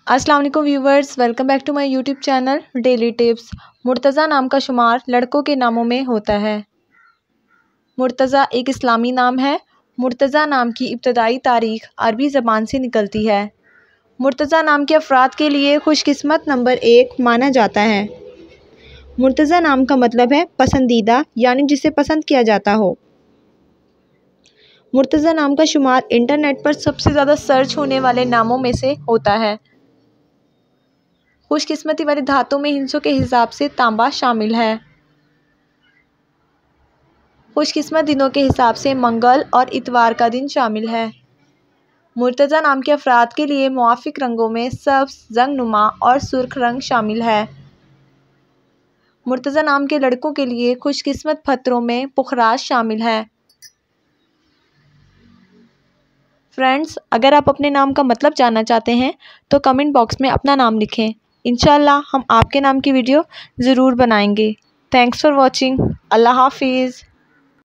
अस्सलाम वालेकुम viewers, welcome back to my YouTube channel daily tips. Murtaza नाम का शुमार लड़कों के नामों में होता है। मुर्तज़ा एक इस्लामी नाम है। मुर्तज़ा नाम की इब्तदाई तारीख़ अरबी ज़बान से निकलती है। मुर्तज़ा नाम के अफराद के लिए खुशकिस्मत नंबर 1 माना जाता है। मुर्तज़ा नाम का मतलब है पसंदीदा, यानी जिसे पसंद किया जाता हो। मुर्तज़ा नाम का शुमार इंटरनेट पर सबसे ज़्यादा सर्च होने वाले नामों में से होता है। खुशकिस्मती वाली धातों में हिंसों के हिसाब से तांबा शामिल है। खुशकिस्मत दिनों के हिसाब से मंगल और इतवार का दिन शामिल है। मुर्तज़ा नाम के अफराद के लिए मुआफ़िक रंगों में सब्ज़, जंगनुमा और सुर्ख रंग शामिल है। मुर्तज़ा नाम के लड़कों के लिए खुशकिस्मत फतरों में पुखराज शामिल है। फ्रेंड्स, अगर आप अपने नाम का मतलब जानना चाहते हैं तो कमेंट बॉक्स में अपना नाम लिखें। इंशाअल्लाह हम आपके नाम की वीडियो ज़रूर बनाएंगे। Thanks for watching. अल्लाह हाफिज़।